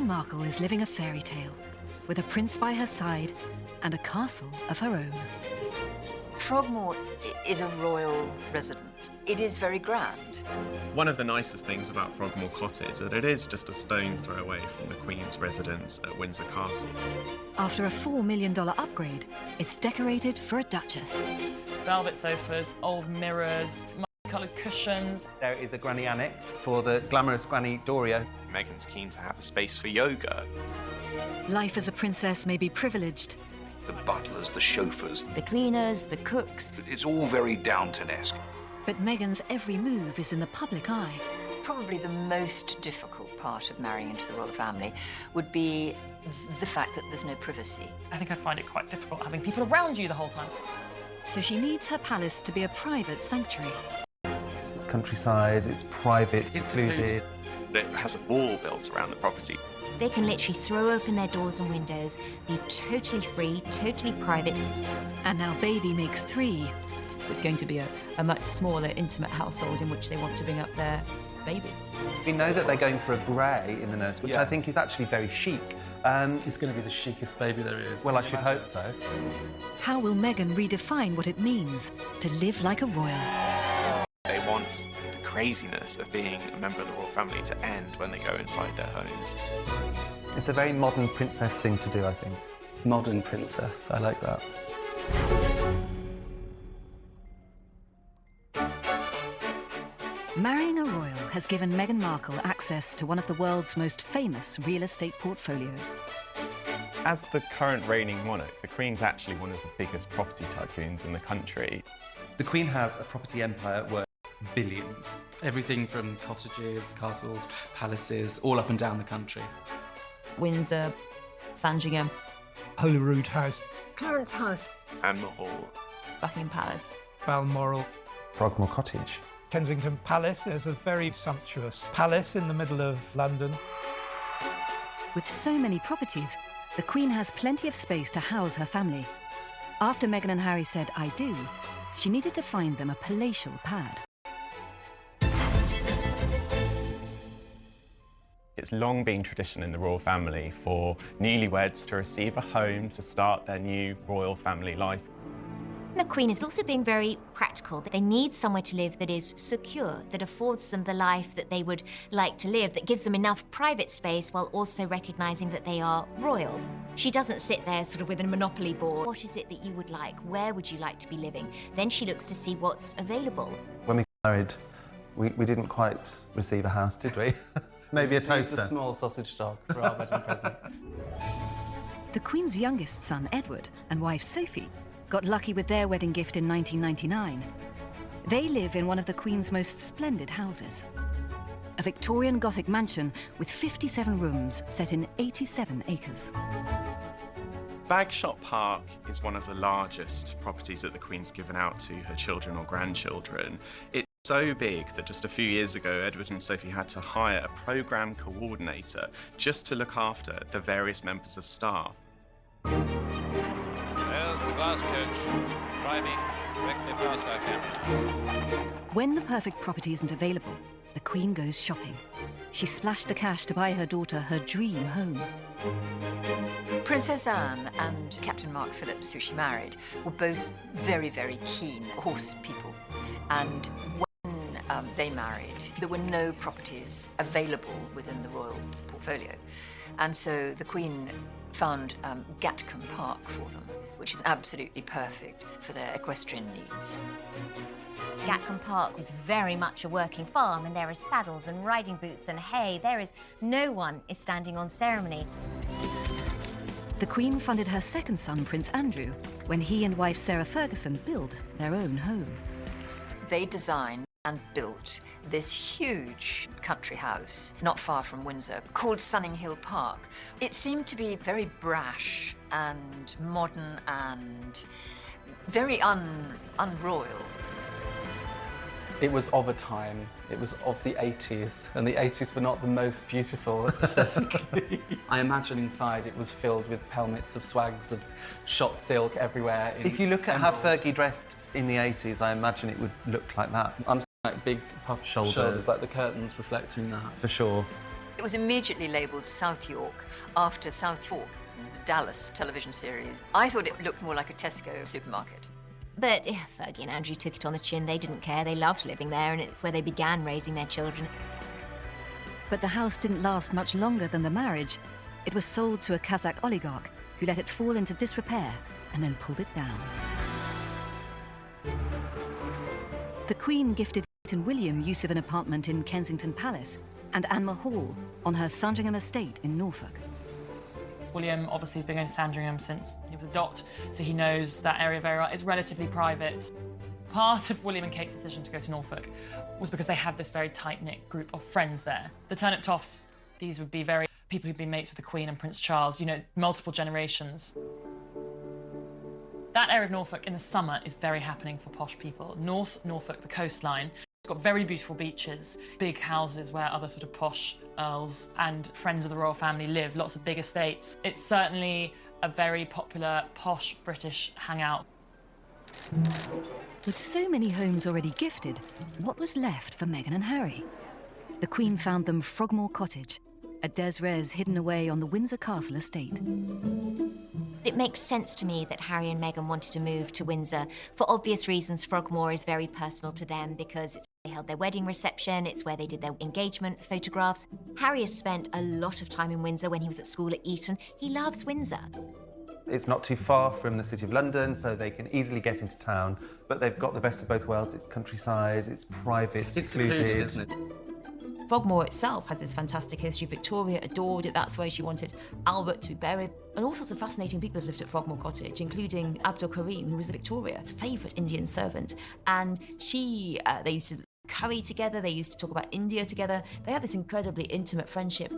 Meghan Markle is living a fairy tale, with a prince by her side and a castle of her own. Frogmore is a royal residence. It is very grand. One of the nicest things about Frogmore Cottage is that it is just a stone's throw away from the Queen's residence at Windsor Castle. After a $4 million upgrade, it's decorated for a duchess. Velvet sofas, old mirrors, multi-coloured cushions. There is a granny annex for the glamorous Granny Doria. Meghan's keen to have a space for yoga. Life as a princess may be privileged. The butlers, the chauffeurs. The cleaners, the cooks. It's all very Downton-esque. But Meghan's every move is in the public eye. Probably the most difficult part of marrying into the royal family would be the fact that there's no privacy. I think I'd find it quite difficult having people around you the whole time. So she needs her palace to be a private sanctuary. It's countryside, it's private, it's secluded. It has a wall built around the property. They can literally throw open their doors and windows, be totally free, totally private. And now baby makes 3. It's going to be a much smaller, intimate household in which they want to bring up their baby. We know that they're going for a grey in the nurse, which I think is actually very chic. It's going to be the chicest baby there is. Well, I should hope so. How will Meghan redefine what it means to live like a royal? They want the craziness of being a member of the royal family to end when they go inside their homes. It's a very modern princess thing to do, I think. Modern princess, I like that. Marrying a royal has given Meghan Markle access to one of the world's most famous real estate portfolios. As the current reigning monarch, the Queen's actually one of the biggest property tycoons in the country. The Queen has a property empire worth billions. Everything from cottages, castles, palaces, all up and down the country. Windsor, Sandringham, Holyrood House, Clarence House, And the Hall. Buckingham Palace, Balmoral, Frogmore Cottage. Kensington Palace. There's a very sumptuous palace in the middle of London. With so many properties, the Queen has plenty of space to house her family. After Meghan and Harry said "I do," she needed to find them a palatial pad. It's long been tradition in the royal family for newlyweds to receive a home to start their new royal family life. The Queen is also being very practical. They need somewhere to live that is secure, that affords them the life that they would like to live, that gives them enough private space while also recognising that they are royal. She doesn't sit there sort of with a monopoly board. What is it that you would like? Where would you like to be living? Then she looks to see what's available. When we got married, we didn't quite receive a house, did we? Maybe a toaster. A small sausage dog for our wedding present. The Queen's youngest son, Edward, and wife Sophie got lucky with their wedding gift in 1999. They live in one of the Queen's most splendid houses. A Victorian Gothic mansion with 57 rooms set in 87 acres. Bagshot Park is one of the largest properties that the Queen's given out to her children or grandchildren. It's so big that just a few years ago, Edward and Sophie had to hire a programme coordinator just to look after the various members of staff. There's the glass coach, driving directly past our camera. When the perfect property isn't available, the Queen goes shopping. She splashed the cash to buy her daughter her dream home. Princess Anne and Captain Mark Phillips, who she married, were both very, very keen horse people. And when they married, there were no properties available within the royal portfolio. And so the Queen found Gatcombe Park for them, which is absolutely perfect for their equestrian needs. Gatcombe Park is very much a working farm, and there are saddles and riding boots and hay. No one is standing on ceremony. The Queen funded her second son, Prince Andrew, when he and wife Sarah Ferguson built their own home. They designed and built this huge country house not far from Windsor called Sunninghill Park. It seemed to be very brash and modern and very unroyal. It was of a time. It was of the 80s, and the 80s were not the most beautiful aesthetically. I imagine inside it was filled with pelmets of swags of shot silk everywhere. If you look at how Fergie dressed in the 80s, I imagine it would look like that. I'm like big puffed shoulders, like the curtains reflecting that. For sure. It was immediately labelled South York after South York, the Dallas television series. I thought it looked more like a Tesco supermarket. But Fergie and Andrew took it on the chin. They didn't care. They loved living there, and it's where they began raising their children. But the house didn't last much longer than the marriage. It was sold to a Kazakh oligarch who let it fall into disrepair and then pulled it down. The Queen gifted Kate and William use of an apartment in Kensington Palace and Anmer Hall on her Sandringham estate in Norfolk. William obviously has been going to Sandringham since he was a dot, so he knows that area very well. It's relatively private. Part of William and Kate's decision to go to Norfolk was because they have this very tight-knit group of friends there. The Turnip Toffs, these would be people who'd been mates with the Queen and Prince Charles, you know, multiple generations. That area of Norfolk in the summer is very happening for posh people. North Norfolk, the coastline, it's got very beautiful beaches, big houses where other sort of posh earls and friends of the royal family live, lots of big estates. It's certainly a very popular, posh British hangout. With so many homes already gifted, what was left for Meghan and Harry? The Queen found them Frogmore Cottage, a des res hidden away on the Windsor Castle estate. It makes sense to me that Harry and Meghan wanted to move to Windsor. For obvious reasons, Frogmore is very personal to them because it's where they held their wedding reception, it's where they did their engagement photographs. Harry has spent a lot of time in Windsor when he was at school at Eton. He loves Windsor. It's not too far from the City of London, so they can easily get into town, but they've got the best of both worlds. It's countryside, it's private, it's secluded, isn't it? Frogmore itself has this fantastic history. Victoria adored it. That's where she wanted Albert to be buried. And all sorts of fascinating people have lived at Frogmore Cottage, including Abdul Karim, who was Victoria's favourite Indian servant. And they used to curry together, they used to talk about India together. They had this incredibly intimate friendship.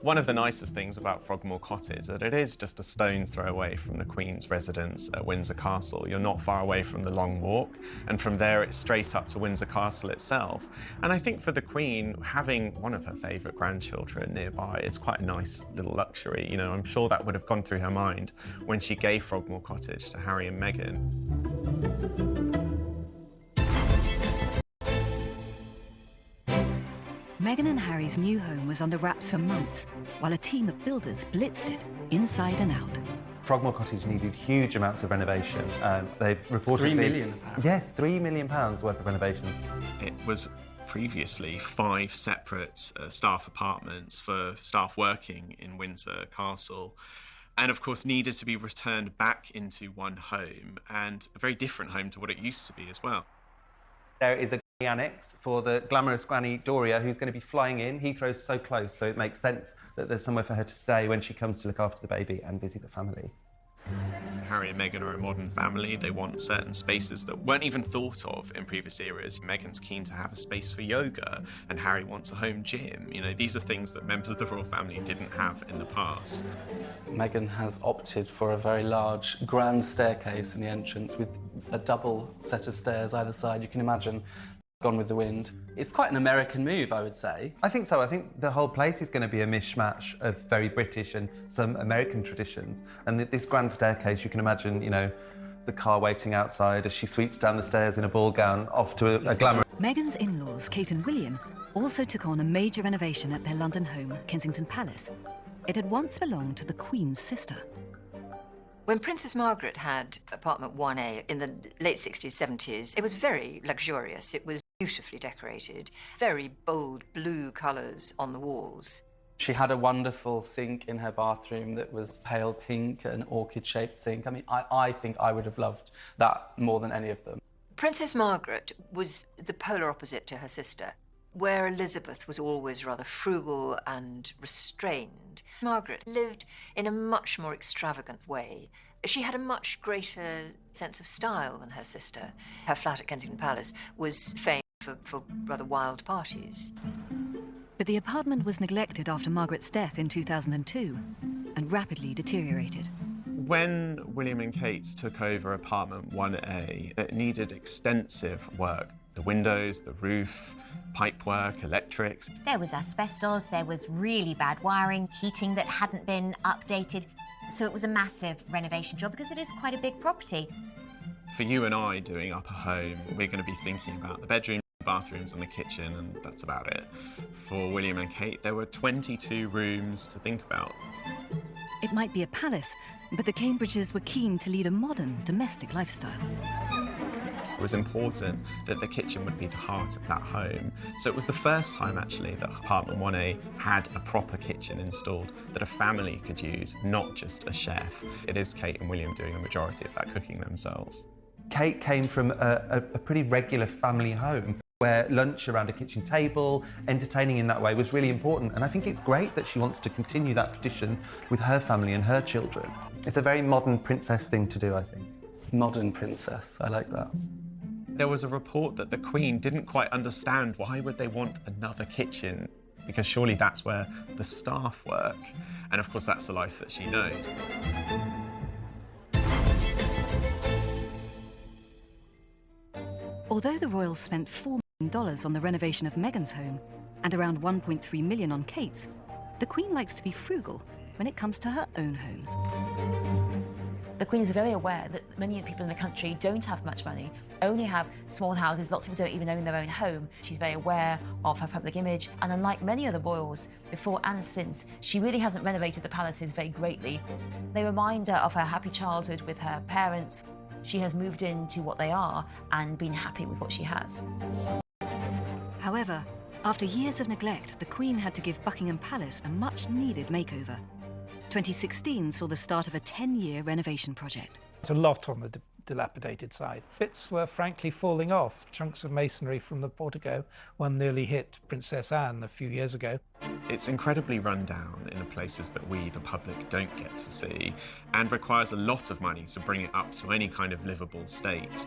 One of the nicest things about Frogmore Cottage is that it is just a stone's throw away from the Queen's residence at Windsor Castle. You're not far away from the Long Walk, and from there it's straight up to Windsor Castle itself. And I think for the Queen, having one of her favourite grandchildren nearby is quite a nice little luxury. You know, I'm sure that would have gone through her mind when she gave Frogmore Cottage to Harry and Meghan. Meghan and Harry's new home was under wraps for months, while a team of builders blitzed it inside and out. Frogmore Cottage needed huge amounts of renovation. They've reportedly... 3 million, apparently. Yes, £3 million worth of renovation. It was previously 5 separate staff apartments for staff working in Windsor Castle, and of course needed to be returned back into one home, and a very different home to what it used to be as well. There is a annex for the glamorous granny Doria, who's going to be flying in. Heathrow's so close, so it makes sense that there's somewhere for her to stay when she comes to look after the baby and visit the family. Harry and Meghan are a modern family. They want certain spaces that weren't even thought of in previous eras. Meghan's keen to have a space for yoga, and Harry wants a home gym. You know, these are things that members of the royal family didn't have in the past. Meghan has opted for a very large grand staircase in the entrance with a double set of stairs either side. You can imagine Gone with the Wind. It's quite an American move, I would say. I think so. I think the whole place is going to be a mishmash of very British and some American traditions. And this grand staircase, you can imagine, you know, the car waiting outside as she sweeps down the stairs in a ball gown off to a glamour. Meghan's in-laws, Kate and William, also took on a major renovation at their London home, Kensington Palace. It had once belonged to the Queen's sister. When Princess Margaret had apartment 1A in the late 60s, 70s, it was very luxurious. It was beautifully decorated, very bold blue colours on the walls. She had a wonderful sink in her bathroom that was pale pink, an orchid-shaped sink. I mean, I think I would have loved that more than any of them. Princess Margaret was the polar opposite to her sister. Where Elizabeth was always rather frugal and restrained, Margaret lived in a much more extravagant way. She had a much greater sense of style than her sister. Her flat at Kensington Palace was famed for rather wild parties. But the apartment was neglected after Margaret's death in 2002 and rapidly deteriorated. When William and Kate took over apartment 1A, it needed extensive work. The windows, the roof, pipework, electrics. There was asbestos, there was really bad wiring, heating that hadn't been updated. So it was a massive renovation job because it is quite a big property. For you and I doing up a home, we're going to be thinking about the bedroom, bathrooms and a kitchen, and that's about it. For William and Kate, there were 22 rooms to think about. It might be a palace, but the Cambridges were keen to lead a modern, domestic lifestyle. It was important that the kitchen would be the heart of that home. So it was the first time, actually, that apartment 1A had a proper kitchen installed that a family could use, not just a chef. It is Kate and William doing the majority of that cooking themselves. Kate came from a pretty regular family home where lunch around a kitchen table, entertaining in that way was really important. And I think it's great that she wants to continue that tradition with her family and her children. It's a very modern princess thing to do, I think. Modern princess, I like that. There was a report that the Queen didn't quite understand why would they want another kitchen, because surely that's where the staff work. And of course that's the life that she knows. Although the royals spent $4 million on the renovation of Meghan's home and around $1.3 million on Kate's, the Queen likes to be frugal when it comes to her own homes. The Queen is very aware that many people in the country don't have much money, only have small houses, lots of people don't even own their own home. She's very aware of her public image, and unlike many other royals, before and since, she really hasn't renovated the palaces very greatly. They remind her of her happy childhood with her parents. She has moved into what they are and been happy with what she has. However, after years of neglect, the Queen had to give Buckingham Palace a much-needed makeover. 2016 saw the start of a 10-year renovation project. It's a lot on the dilapidated side. Bits were frankly falling off. Chunks of masonry from the portico, one nearly hit Princess Anne a few years ago. It's incredibly run down in the places that we, the public, don't get to see, and requires a lot of money to bring it up to any kind of livable state.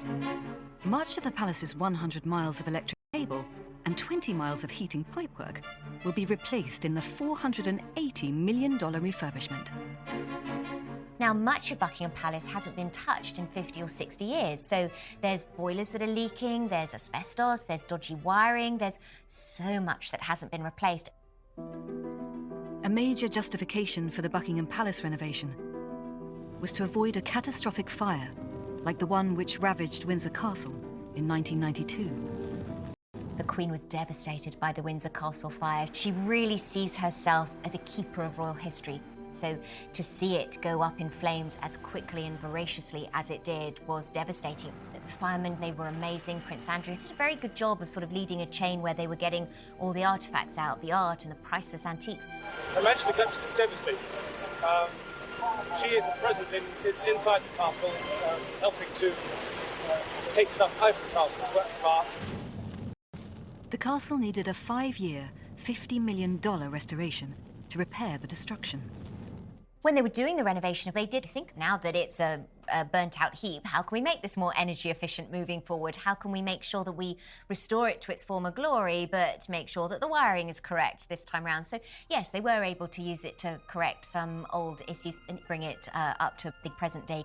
Much of the palace's 100 miles of electric cable and 20 miles of heating pipework will be replaced in the $480 million refurbishment. Now, much of Buckingham Palace hasn't been touched in 50 or 60 years, so there's boilers that are leaking, there's asbestos, there's dodgy wiring, there's so much that hasn't been replaced. A major justification for the Buckingham Palace renovation was to avoid a catastrophic fire like the one which ravaged Windsor Castle in 1992. The Queen was devastated by the Windsor Castle fire. She really sees herself as a keeper of royal history. So to see it go up in flames as quickly and voraciously as it did was devastating. The firemen, they were amazing. Prince Andrew did a very good job of sort of leading a chain where they were getting all the artefacts out, the art and the priceless antiques. Her Majesty's absolutely devastated. She is at present inside the castle, helping to take stuff out of the castle to work smart. The castle needed a 5-year, $50 million restoration to repair the destruction. When they were doing the renovation, they did think, now that it's a burnt-out heap, how can we make this more energy-efficient moving forward? How can we make sure that we restore it to its former glory, but make sure that the wiring is correct this time round? So, yes, they were able to use it to correct some old issues and bring it up to the present day.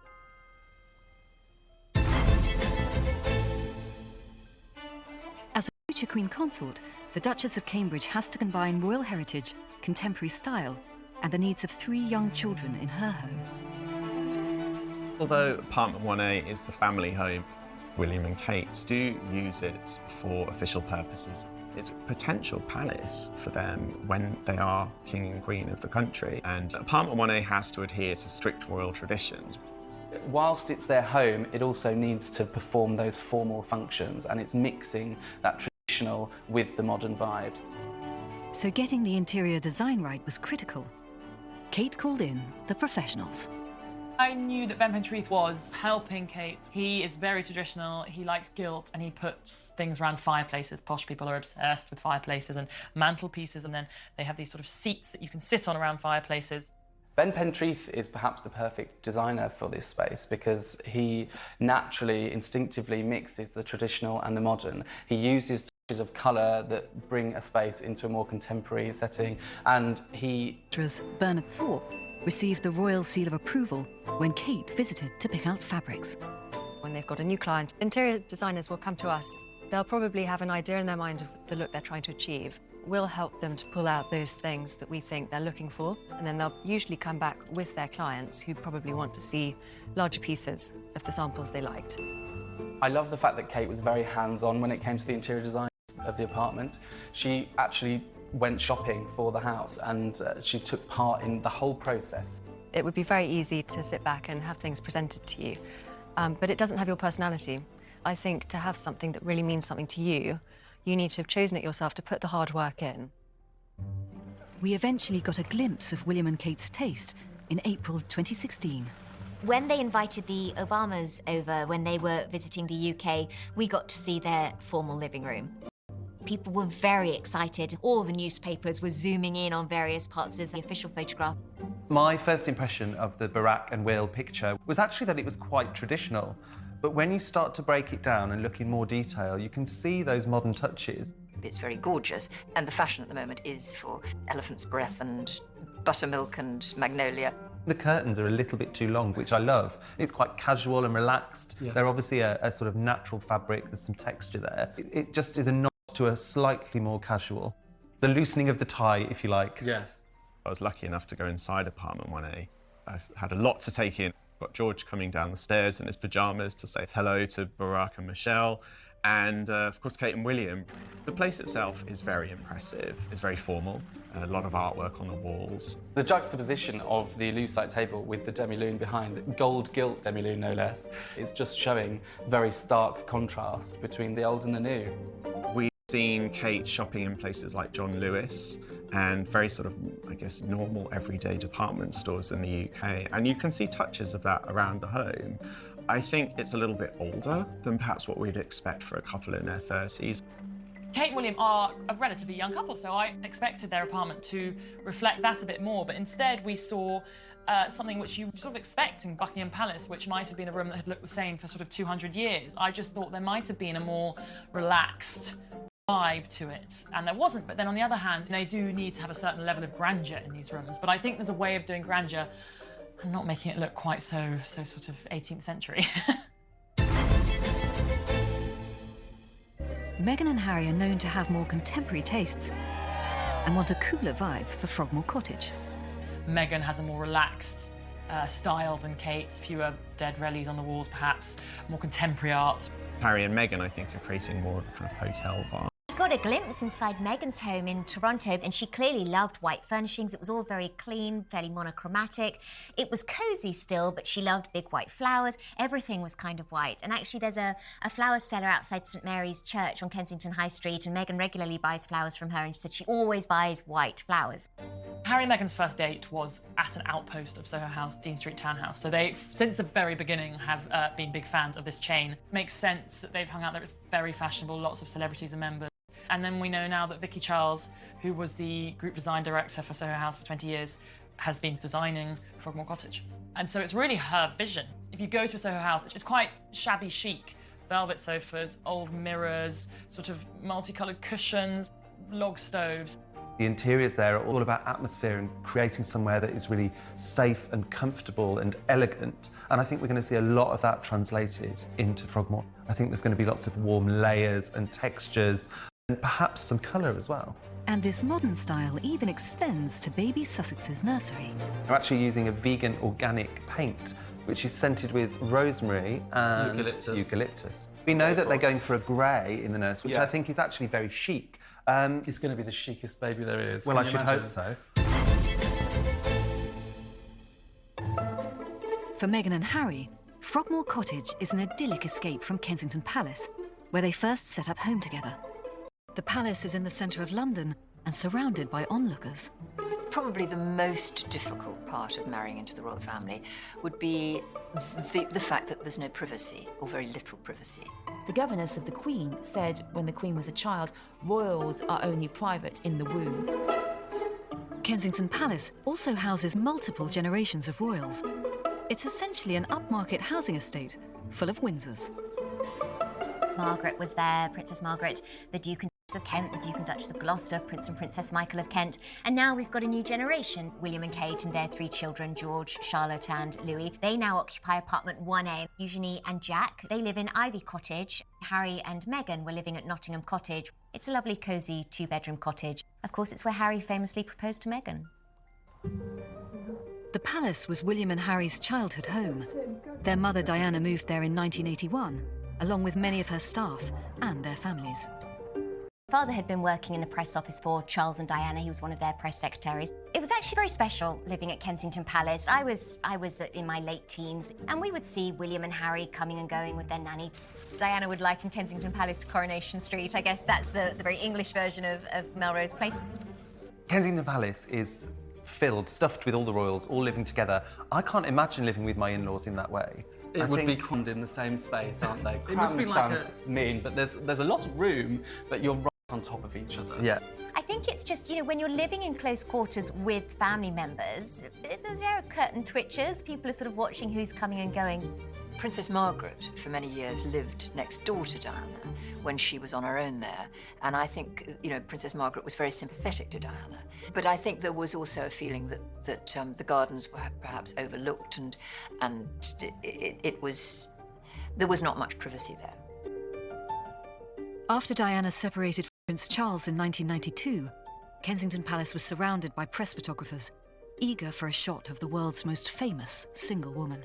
As a future Queen Consort, the Duchess of Cambridge has to combine royal heritage, contemporary style, and the needs of 3 young children in her home. Although apartment 1A is the family home, William and Kate do use it for official purposes. It's a potential palace for them when they are king and queen of the country, and apartment 1A has to adhere to strict royal traditions. Whilst it's their home, it also needs to perform those formal functions, and it's mixing that traditional with the modern vibes. So getting the interior design right was critical. Kate called in the professionals. I knew that Ben Pentreath was helping Kate. He is very traditional, he likes gilt, and he puts things around fireplaces. Posh people are obsessed with fireplaces and mantelpieces, and then they have these sort of seats that you can sit on around fireplaces. Ben Pentreath is perhaps the perfect designer for this space because he naturally, instinctively mixes the traditional and the modern. He uses touches of colour that bring a space into a more contemporary setting, and he... Bernard Thorpe received the Royal Seal of Approval when Kate visited to pick out fabrics. When they've got a new client, interior designers will come to us. They'll probably have an idea in their mind of the look they're trying to achieve. We'll help them to pull out those things that we think they're looking for, and then they'll usually come back with their clients who probably want to see larger pieces of the samples they liked. I love the fact that Kate was very hands-on when it came to the interior design. of the apartment. She actually went shopping for the house and she took part in the whole process. It would be very easy to sit back and have things presented to you, but it doesn't have your personality. I think to have something that really means something to you, you need to have chosen it yourself, to put the hard work in. We eventually got a glimpse of William and Kate's taste in April 2016. When they invited the Obamas over when they were visiting the UK, we got to see their formal living room. People were very excited. All the newspapers were zooming in on various parts of the official photograph. My first impression of the Barack and Will picture was actually that it was quite traditional. But when you start to break it down and look in more detail, you can see those modern touches. It's very gorgeous, and the fashion at the moment is for elephant's breath and buttermilk and magnolia. The curtains are a little bit too long, which I love. It's quite casual and relaxed. Yeah. They're obviously a sort of natural fabric. There's some texture there. It just is a nod to a slightly more casual. The loosening of the tie, if you like. Yes. I was lucky enough to go inside apartment 1A. I've had a lot to take in. Got George coming down the stairs in his pyjamas to say hello to Barack and Michelle, and of course Kate and William. The place itself is very impressive. It's very formal, a lot of artwork on the walls. The juxtaposition of the lucite table with the demi-lune behind, the gold-gilt demi-lune no less, is just showing very stark contrast between the old and the new. We've seen Kate shopping in places like John Lewis and very sort of, I guess, normal everyday department stores in the UK. And you can see touches of that around the home. I think it's a little bit older than perhaps what we'd expect for a couple in their 30s. Kate and William are a relatively young couple, so I expected their apartment to reflect that a bit more, but instead we saw something which you sort of expect in Buckingham Palace, which might have been a room that had looked the same for sort of 200 years. I just thought there might have been a more relaxed vibe to it, and there wasn't. But then on the other hand, they do need to have a certain level of grandeur in these rooms, but I think there's a way of doing grandeur and not making it look quite so sort of 18th century. Meghan and Harry are known to have more contemporary tastes and want a cooler vibe for Frogmore Cottage. Meghan has a more relaxed style than Kate's, fewer dead relics on the walls perhaps, more contemporary art. Harry and Meghan, I think, are creating more of a kind of hotel vibe. Got a glimpse inside Meghan's home in Toronto, and she clearly loved white furnishings. It was all very clean, fairly monochromatic. It was cosy still, but she loved big white flowers. Everything was kind of white. And actually there's a flower seller outside St Mary's Church on Kensington High Street, and Meghan regularly buys flowers from her, and she said she always buys white flowers. Harry and Meghan's first date was at an outpost of Soho House, Dean Street Townhouse. So they, since the very beginning, have been big fans of this chain. Makes sense that they've hung out there. It's very fashionable, lots of celebrities are members. And then we know now that Vicky Charles, who was the group design director for Soho House for 20 years, has been designing Frogmore Cottage. And so it's really her vision. If you go to a Soho House, it's quite shabby chic. Velvet sofas, old mirrors, sort of multicoloured cushions, log stoves. The interiors there are all about atmosphere and creating somewhere that is really safe and comfortable and elegant. And I think we're going to see a lot of that translated into Frogmore. I think there's going to be lots of warm layers and textures, and perhaps some colour as well. And this modern style even extends to baby Sussex's nursery. They're actually using a vegan organic paint, which is scented with rosemary and eucalyptus. We know that they're going for a grey in the nursery, which I think is actually very chic. It's going to be the chicest baby there is. Well, I should hope so. For Meghan and Harry, Frogmore Cottage is an idyllic escape from Kensington Palace, where they first set up home together. The palace is in the centre of London and surrounded by onlookers. Probably the most difficult part of marrying into the royal family would be the fact that there's no privacy, or very little privacy. The governess of the Queen said when the Queen was a child, royals are only private in the womb. Kensington Palace also houses multiple generations of royals. It's essentially an upmarket housing estate full of Windsors. Margaret was there, Princess Margaret, the Duke and Duchess of Kent, the Duke and Duchess of Gloucester, Prince and Princess Michael of Kent, and now we've got a new generation, William and Kate and their 3 children, George, Charlotte and Louis. They now occupy apartment 1A. Eugenie and Jack, they live in Ivy Cottage. Harry and Meghan were living at Nottingham Cottage. It's a lovely, cosy 2-bedroom cottage. Of course, it's where Harry famously proposed to Meghan. The palace was William and Harry's childhood home. Their mother Diana moved there in 1981, along with many of her staff and their families. If father had been working in the press office for Charles and Diana. He was one of their press secretaries. It was actually very special living at Kensington Palace. I was in my late teens, and we would see William and Harry coming and going with their nanny. Diana would liken Kensington Palace to Coronation Street. I guess that's the very English version of Melrose Place. Kensington Palace is stuffed with all the royals, all living together. I can't imagine living with my in-laws in that way. It would be crammed in the same space, aren't they? It must be like sounds mean, but there's a lot of room, but you're right on top of each other. Yeah. I think it's just, you know, when you're living in close quarters with family members, there are curtain twitchers. People are sort of watching who's coming and going. Princess Margaret, for many years, lived next door to Diana when she was on her own there. And I think, you know, Princess Margaret was very sympathetic to Diana. But I think there was also a feeling that the gardens were perhaps overlooked and there was not much privacy there. After Diana separated from Prince Charles in 1992, Kensington Palace was surrounded by press photographers, eager for a shot of the world's most famous single woman.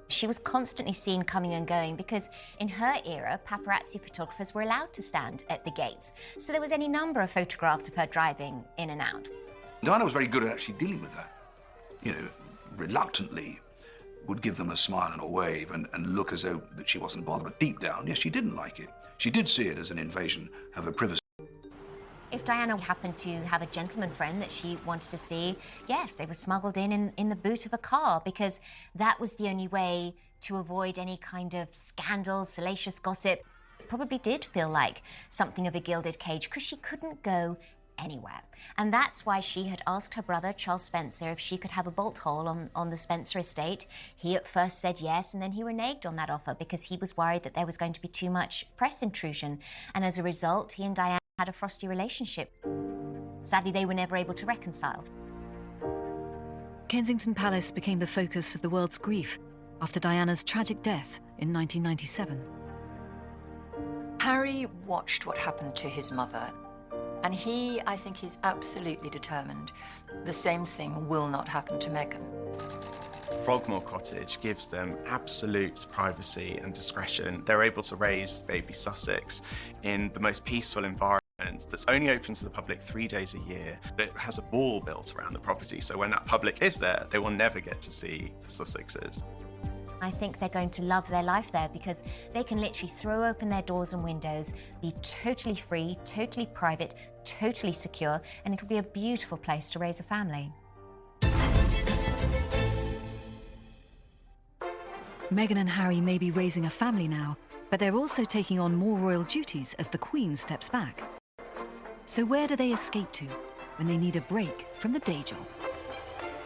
She was constantly seen coming and going because in her era, paparazzi photographers were allowed to stand at the gates. So there was any number of photographs of her driving in and out. Diana was very good at actually dealing with that. You know, reluctantly would give them a smile and a wave and look as though that she wasn't bothered. But deep down, yes, she didn't like it. She did see it as an invasion of her privacy. If Diana happened to have a gentleman friend that she wanted to see, yes, they were smuggled in the boot of a car because that was the only way to avoid any kind of scandal, salacious gossip. It probably did feel like something of a gilded cage because she couldn't go anywhere. And that's why she had asked her brother, Charles Spencer, if she could have a bolt hole on the Spencer estate. He at first said yes, and then he reneged on that offer because he was worried that there was going to be too much press intrusion. And as a result, he and Diana had a frosty relationship. Sadly, they were never able to reconcile. Kensington Palace became the focus of the world's grief after Diana's tragic death in 1997. Harry watched what happened to his mother, and he, I think, is absolutely determined the same thing will not happen to Meghan. Frogmore Cottage gives them absolute privacy and discretion. They're able to raise baby Sussex in the most peaceful environment that's only open to the public 3 days a year. It has a ball built around the property, so when that public is there, they will never get to see the Sussexes. I think they're going to love their life there because they can literally throw open their doors and windows, be totally free, totally private, totally secure, and it will be a beautiful place to raise a family. Meghan and Harry may be raising a family now, but they're also taking on more royal duties as the Queen steps back. So where do they escape to when they need a break from the day job?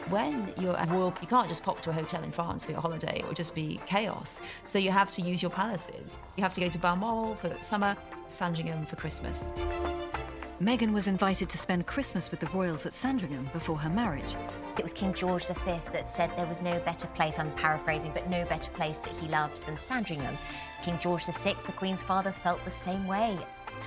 When you're a royal, you can't just pop to a hotel in France for your holiday. It would just be chaos. So you have to use your palaces. You have to go to Balmoral for summer, Sandringham for Christmas. Meghan was invited to spend Christmas with the royals at Sandringham before her marriage. It was King George V that said there was no better place, I'm paraphrasing, but no better place that he loved than Sandringham. King George VI, the Queen's father, felt the same way.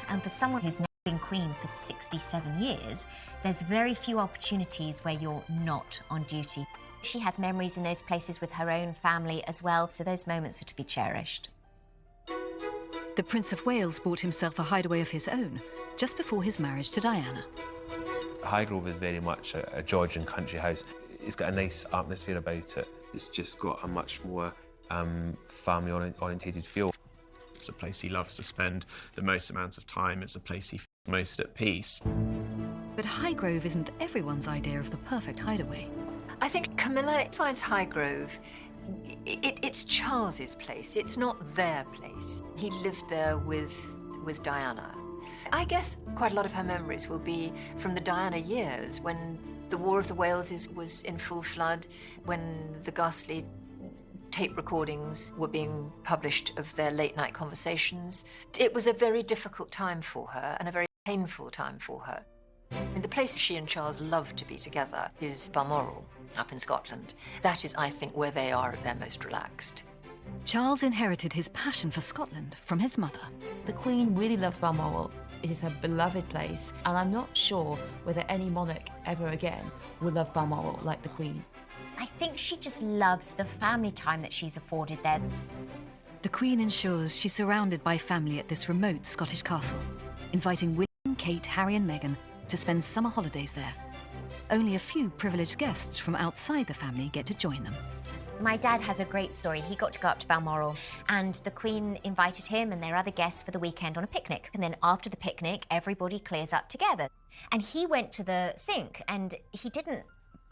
And for someone who's now been Queen for 67 years, there's very few opportunities where you're not on duty. She has memories in those places with her own family as well, so those moments are to be cherished. The Prince of Wales bought himself a hideaway of his own just before his marriage to Diana. Highgrove is very much a Georgian country house. It's got a nice atmosphere about it. It's just got a much more family-orientated feel. It's a place he loves to spend the most amount of time. It's a place he feels most at peace. But Highgrove isn't everyone's idea of the perfect hideaway. I think Camilla finds Highgrove, it's Charles's place. It's not their place. He lived there with Diana. I guess quite a lot of her memories will be from the Diana years when the War of the Waleses was in full flood, when the ghastly tape recordings were being published of their late-night conversations. It was a very difficult time for her and a very painful time for her. The place she and Charles love to be together is Balmoral, up in Scotland. That is, I think, where they are at their most relaxed. Charles inherited his passion for Scotland from his mother. The Queen really loves Balmoral. It is her beloved place, and I'm not sure whether any monarch ever again will love Balmoral like the Queen. I think she just loves the family time that she's afforded there. The Queen ensures she's surrounded by family at this remote Scottish castle, inviting William, Kate, Harry and Meghan to spend summer holidays there. Only a few privileged guests from outside the family get to join them. My dad has a great story. He got to go up to Balmoral and the Queen invited him and their other guests for the weekend on a picnic. And then after the picnic, everybody clears up together. And he went to the sink and he didn't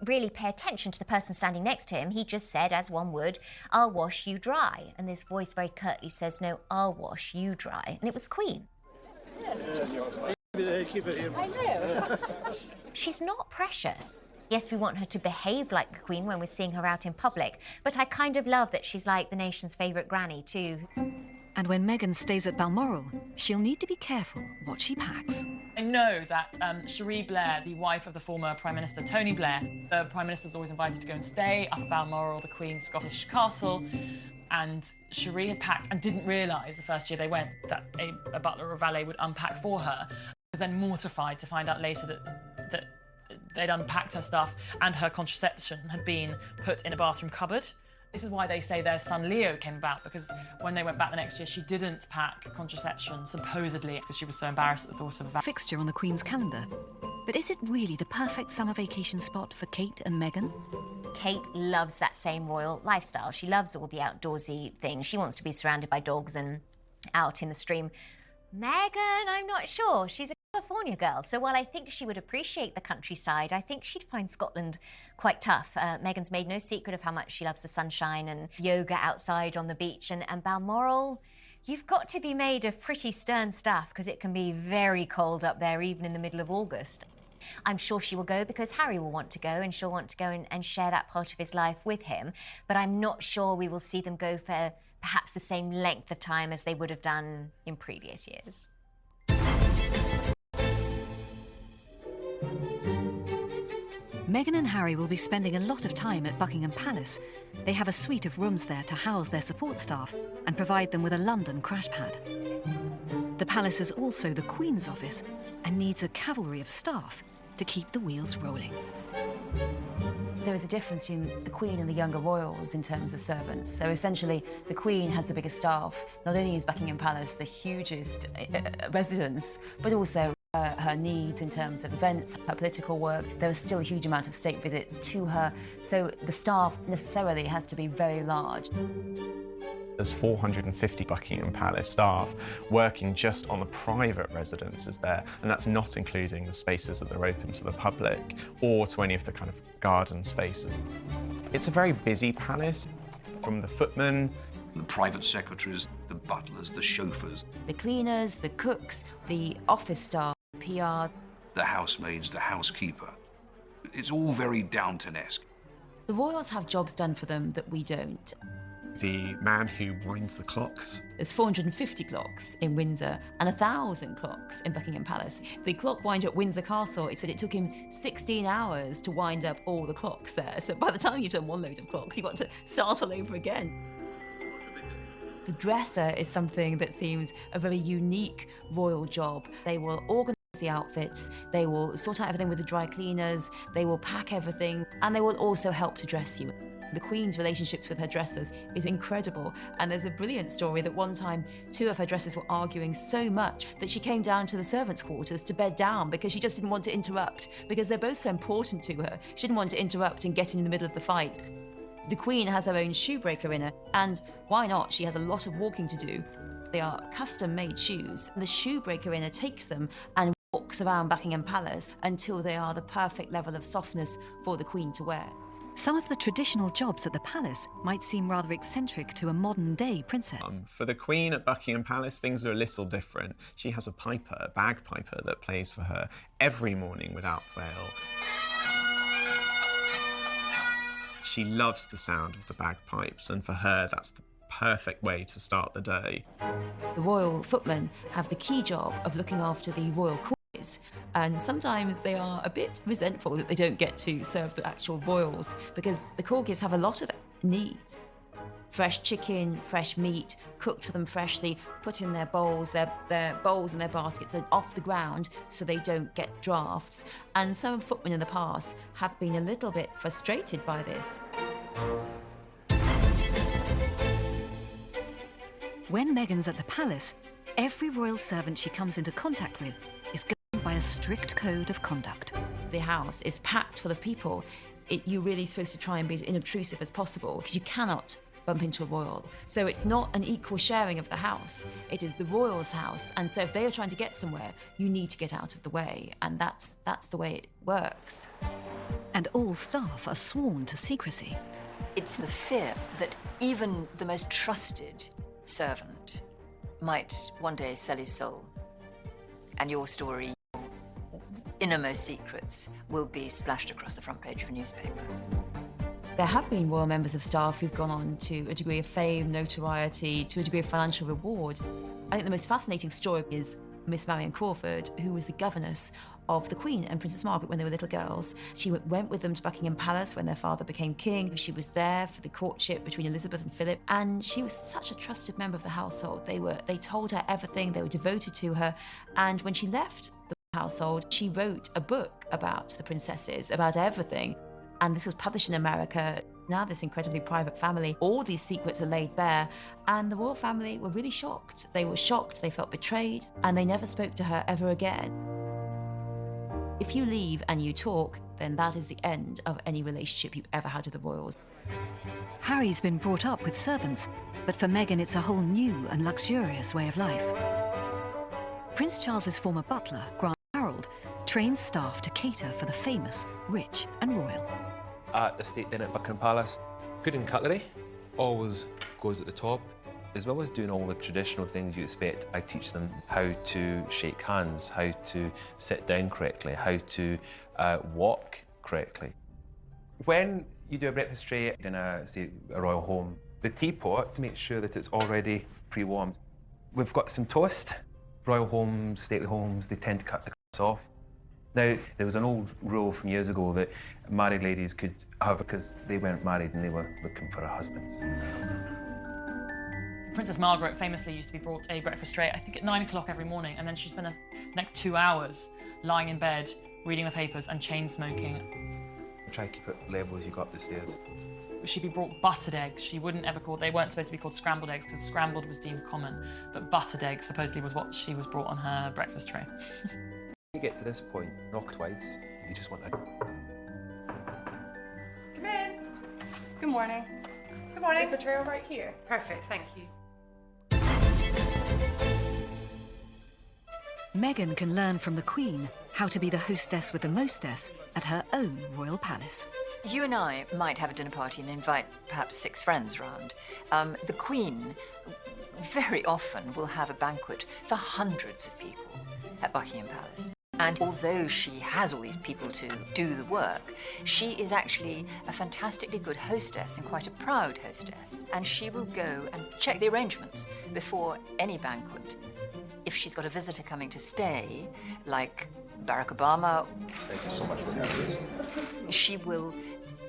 really pay attention to the person standing next to him. He just said, as one would, "I'll wash you dry." And this voice very curtly says, "No, I'll wash you dry." And it was the Queen. I know. She's not precious. Yes, we want her to behave like the Queen when we're seeing her out in public, but I kind of love that she's like the nation's favourite granny too. And when Meghan stays at Balmoral, she'll need to be careful what she packs. I know that Cherie Blair, the wife of the former Prime Minister Tony Blair, the Prime Minister's always invited to go and stay up at Balmoral, the Queen's Scottish castle, and Cherie had packed and didn't realise the first year they went that a butler or valet would unpack for her. I was then mortified to find out later that they'd unpacked her stuff and her contraception had been put in a bathroom cupboard. This is why they say their son Leo came about, because when they went back the next year, she didn't pack contraception, supposedly, because she was so embarrassed at the thought of a fixture on the Queen's calendar. But is it really the perfect summer vacation spot for Kate and Meghan? Kate loves that same royal lifestyle. She loves all the outdoorsy things. She wants to be surrounded by dogs and out in the stream. Meghan, I'm not sure. She's a California girl, so while I think she would appreciate the countryside, I think she'd find Scotland quite tough. Meghan's made no secret of how much she loves the sunshine and yoga outside on the beach, and Balmoral, you've got to be made of pretty stern stuff because it can be very cold up there even in the middle of August. I'm sure she will go because Harry will want to go and she'll want to go and share that part of his life with him, but I'm not sure we will see them go for perhaps the same length of time as they would have done in previous years. Meghan and Harry will be spending a lot of time at Buckingham Palace. They have a suite of rooms there to house their support staff and provide them with a London crash pad. The palace is also the Queen's office and needs a cavalry of staff to keep the wheels rolling. There is a difference between the Queen and the younger royals in terms of servants. So essentially, the Queen has the biggest staff. Not only is Buckingham Palace the hugest residence, but also her needs in terms of events, her political work. There is still a huge amount of state visits to her, so the staff necessarily has to be very large. There's 450 Buckingham Palace staff working just on the private residences there, and that's not including the spaces that are open to the public or to any of the kind of garden spaces. It's a very busy palace, from the footmen, the private secretaries, the butlers, the chauffeurs, the cleaners, the cooks, the office staff, PR, the housemaids, the housekeeper. It's all very Downton-esque. The royals have jobs done for them that we don't. The man who winds the clocks. There's 450 clocks in Windsor and 1,000 clocks in Buckingham Palace. The clock winder at Windsor Castle, it said it took him 16 hours to wind up all the clocks there. So by the time you've done one load of clocks, you've got to start all over again. The dresser is something that seems a very unique royal job. They will organise the outfits, they will sort out everything with the dry cleaners, they will pack everything, and they will also help to dress you. The Queen's relationships with her dressers is incredible, and there's a brilliant story that one time 2 of her dressers were arguing so much that she came down to the servants' quarters to bed down because she just didn't want to interrupt, because they're both so important to her. She didn't want to interrupt and get in the middle of the fight. The Queen has her own shoebreaker in her, and why not? She has a lot of walking to do. They are custom-made shoes. The shoebreaker in her takes them and walks around Buckingham Palace until they are the perfect level of softness for the Queen to wear. Some of the traditional jobs at the palace might seem rather eccentric to a modern-day princess. For the Queen at Buckingham Palace, things are a little different. She has a piper, a bagpiper, that plays for her every morning without fail. She loves the sound of the bagpipes, and for her, that's the perfect way to start the day. The royal footmen have the key job of looking after the royal corgis, and sometimes they are a bit resentful that they don't get to serve the actual royals, because the corgis have a lot of needs. Fresh chicken, fresh meat, cooked for them freshly, put in their bowls, their bowls and their baskets are off the ground so they don't get drafts. And some footmen in the past have been a little bit frustrated by this. When Meghan's at the palace, every royal servant she comes into contact with is governed by a strict code of conduct. The house is packed full of people. You're really supposed to try and be as inobtrusive as possible because you cannot bump into a royal. So it's not an equal sharing of the house. It is the royal's house. And so if they are trying to get somewhere, you need to get out of the way. And that's the way it works. And all staff are sworn to secrecy. It's the fear that even the most trusted servant might one day sell his soul, and your story, your innermost secrets, will be splashed across the front page of a newspaper. There have been royal members of staff who've gone on to a degree of fame, notoriety, to a degree of financial reward. I think the most fascinating story is Miss Marion Crawford, who was the governess of the Queen and Princess Margaret when they were little girls. She went with them to Buckingham Palace when their father became king. She was there for the courtship between Elizabeth and Philip, and she was such a trusted member of the household. They told her everything, they were devoted to her, and when she left the household, she wrote a book about the princesses, about everything. And this was published in America. Now this incredibly private family, all these secrets are laid bare, and the royal family were really shocked. They were shocked, they felt betrayed, and they never spoke to her ever again. If you leave and you talk, then that is the end of any relationship you've ever had with the royals. Harry's been brought up with servants, but for Meghan it's a whole new and luxurious way of life. Prince Charles's former butler, Grant Harold, trains staff to cater for the famous, rich and royal. At the state dinner at Buckingham Palace, pudding cutlery always goes at the top. As well as doing all the traditional things you expect, I teach them how to shake hands, how to sit down correctly, how to walk correctly. When you do a breakfast tray in a royal home, the teapot, make sure that it's already pre-warmed. We've got some toast. Royal homes, stately homes, they tend to cut the crusts off. Now, there was an old rule from years ago that married ladies could have because they weren't married and they were looking for a husband. Princess Margaret famously used to be brought a breakfast tray, I think at 9 o'clock every morning, and then she'd spend the next 2 hours lying in bed, reading the papers and chain smoking. Try to keep it level as you go up the stairs. She'd be brought buttered eggs. She wouldn't ever call, they weren't supposed to be called scrambled eggs because scrambled was deemed common, but buttered eggs supposedly was what she was brought on her breakfast tray. You get to this point, knock twice, you just want to... Come in. Good morning. Good morning. Is the tray right here? Perfect, thank you. Meghan can learn from the Queen how to be the hostess with the mostess at her own royal palace. You and I might have a dinner party and invite perhaps 6 friends round. The Queen very often will have a banquet for hundreds of people at Buckingham Palace. And although she has all these people to do the work, she is actually a fantastically good hostess and quite a proud hostess. And she will go and check the arrangements before any banquet. If she's got a visitor coming to stay, like Barack Obama, Thank you so much. she will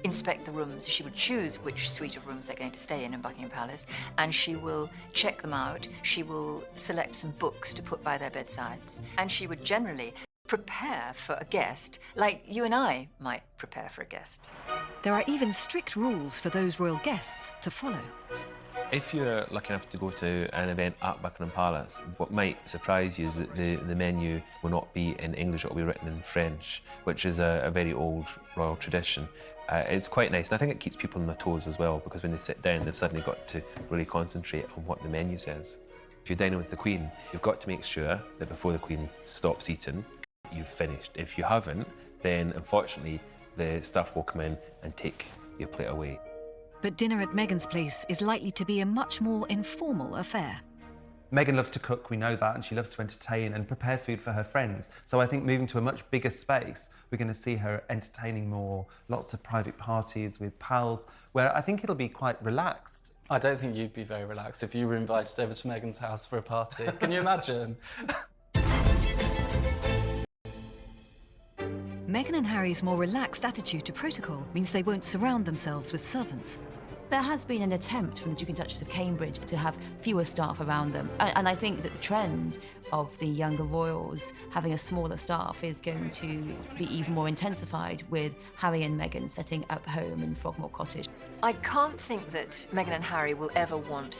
inspect the rooms. She would choose which suite of rooms they're going to stay in Buckingham Palace, and she will check them out. She will select some books to put by their bedsides, and she would generally prepare for a guest like you and I might prepare for a guest. There are even strict rules for those royal guests to follow. If you're lucky enough to go to an event at Buckingham Palace, what might surprise you is that the menu will not be in English, it will be written in French, which is a very old royal tradition. It's quite nice, and I think it keeps people on their toes as well, because when they sit down, they've suddenly got to really concentrate on what the menu says. If you're dining with the Queen, you've got to make sure that before the Queen stops eating, you've finished. If you haven't, then unfortunately, the staff will come in and take your plate away. But dinner at Meghan's place is likely to be a much more informal affair. Meghan loves to cook, we know that, and she loves to entertain and prepare food for her friends. So I think moving to a much bigger space, we're going to see her entertaining more, lots of private parties with pals, where I think it'll be quite relaxed. I don't think you'd be very relaxed if you were invited over to Meghan's house for a party. Can you imagine? Meghan and Harry's more relaxed attitude to protocol means they won't surround themselves with servants. There has been an attempt from the Duke and Duchess of Cambridge to have fewer staff around them. And I think that the trend of the younger royals having a smaller staff is going to be even more intensified with Harry and Meghan setting up home in Frogmore Cottage. I can't think that Meghan and Harry will ever want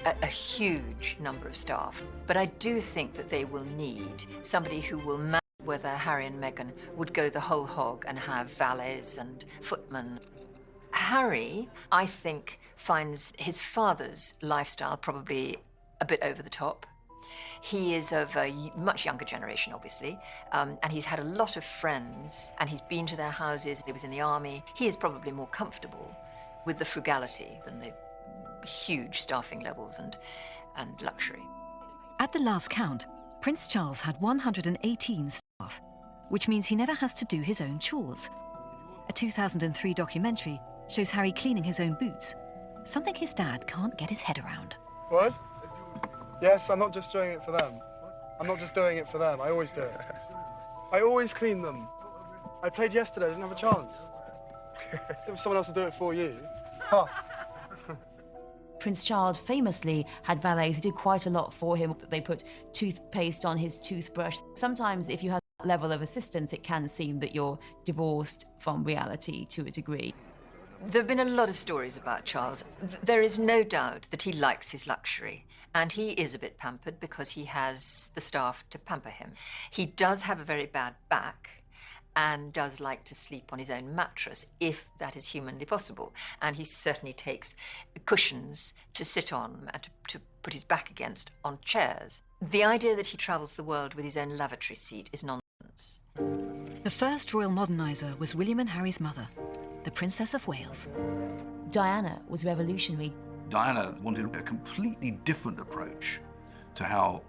a huge number of staff, but I do think that they will need somebody who will manage whether Harry and Meghan would go the whole hog and have valets and footmen. Harry, I think, finds his father's lifestyle probably a bit over the top. He is of a much younger generation, obviously, and he's had a lot of friends, and he's been to their houses. He was in the army. He is probably more comfortable with the frugality than the huge staffing levels and luxury. At the last count, Prince Charles had 118 staff, which means he never has to do his own chores. A 2003 documentary shows Harry cleaning his own boots, something his dad can't get his head around. What? Yes, I'm not just doing it for them. I'm not just doing it for them. I always do it. I always clean them. I played yesterday. I didn't have a chance. If someone else to do it for you. Huh. Prince Charles famously had valets who did quite a lot for him. They put toothpaste on his toothbrush. Sometimes if you have that level of assistance, it can seem that you're divorced from reality to a degree. There have been a lot of stories about Charles. There is no doubt that he likes his luxury, and he is a bit pampered because he has the staff to pamper him. He does have a very bad back and does like to sleep on his own mattress, if that is humanly possible. And he certainly takes cushions to sit on and to put his back against on chairs. The idea that he travels the world with his own lavatory seat is nonsense. The first royal moderniser was William and Harry's mother, the Princess of Wales. Diana was revolutionary. Diana wanted a completely different approach to how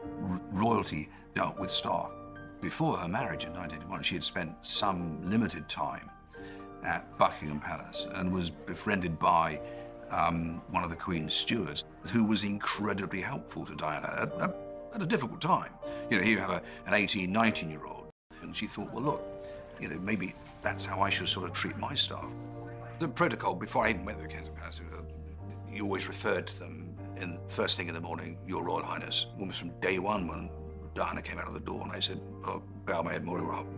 royalty dealt with staff. Before her marriage in 1981, she had spent some limited time at Buckingham Palace and was befriended by one of the Queen's stewards, who was incredibly helpful to Diana at a difficult time. You know, here you have an 18, 19-year-old, and she thought, well, look, you know, maybe that's how I should sort of treat my staff. The protocol, before I even went to the Kensington Palace, you always referred to them first thing in the morning, Your Royal Highness. Almost from day one when Diana came out of the door and I said, oh, bow my head,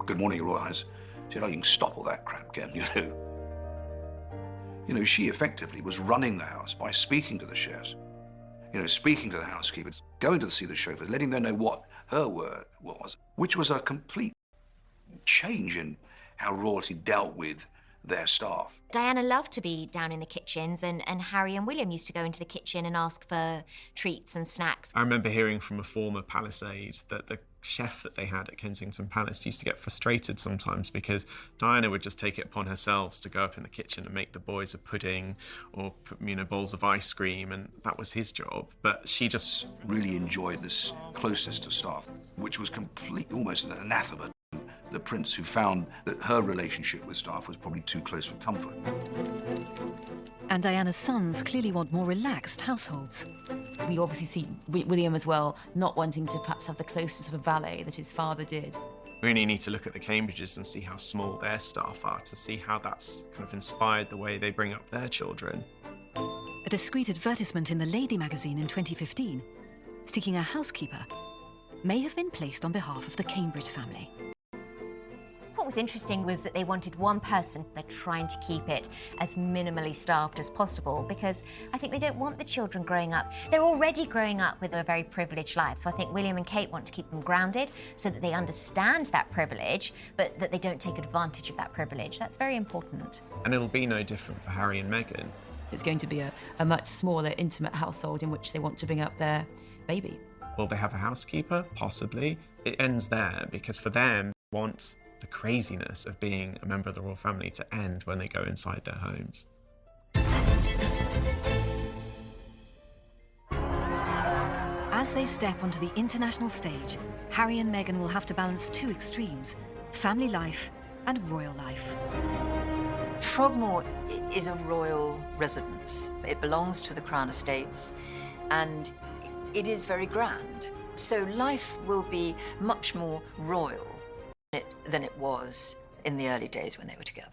good morning, Your Royal Highness. She said, oh, you can stop all that crap, Ken, you know. You know, she effectively was running the house by speaking to the chefs, you know, speaking to the housekeepers, going to see the chauffeurs, letting them know what her word was, which was a complete change in how royalty dealt with their staff. Diana loved to be down in the kitchens, and Harry and William used to go into the kitchen and ask for treats and snacks. I remember hearing from a former Palisade that the chef that they had at Kensington Palace used to get frustrated sometimes because Diana would just take it upon herself to go up in the kitchen and make the boys a pudding or, you know, bowls of ice cream, and that was his job. But she just really enjoyed this closeness to staff, which was completely almost an anathema. The prince, who found that her relationship with staff was probably too close for comfort. And Diana's sons clearly want more relaxed households. We obviously see William as well not wanting to perhaps have the closeness of a valet that his father did. We really need to look at the Cambridges and see how small their staff are to see how that's kind of inspired the way they bring up their children. A discreet advertisement in the Lady magazine in 2015, seeking a housekeeper, may have been placed on behalf of the Cambridge family. What was interesting was that they wanted one person. They're trying to keep it as minimally staffed as possible because I think they don't want the children growing up. They're already growing up with a very privileged life, so I think William and Kate want to keep them grounded so that they understand that privilege, but that they don't take advantage of that privilege. That's very important. And it'll be no different for Harry and Meghan. It's going to be a much smaller, intimate household in which they want to bring up their baby. Will they have a housekeeper? Possibly. It ends there because for them, they want the craziness of being a member of the royal family to end when they go inside their homes. As they step onto the international stage, Harry and Meghan will have to balance two extremes: family life and royal life. Frogmore is a royal residence. It belongs to the Crown Estates, and it is very grand. So life will be much more royal than it was in the early days when they were together.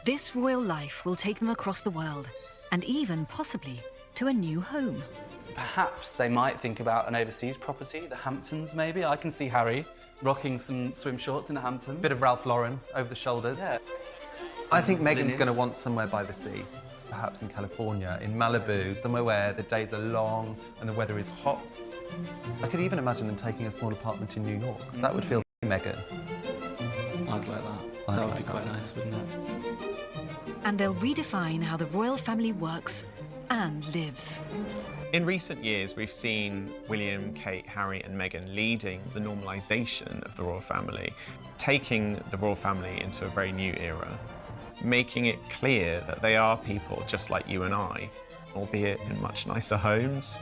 This royal life will take them across the world, and even possibly to a new home. Perhaps they might think about an overseas property, the Hamptons maybe. I can see Harry rocking some swim shorts in the Hamptons. Bit of Ralph Lauren over the shoulders. Yeah. I think Meghan's going to want somewhere by the sea, perhaps in California, in Malibu, somewhere where the days are long and the weather is hot. I could even imagine them taking a small apartment in New York. That would feel Meghan. I'd like that. That would be quite nice, wouldn't it? And they'll redefine how the royal family works and lives. In recent years, we've seen William, Kate, Harry and Meghan leading the normalisation of the royal family, taking the royal family into a very new era, making it clear that they are people just like you and I, albeit in much nicer homes.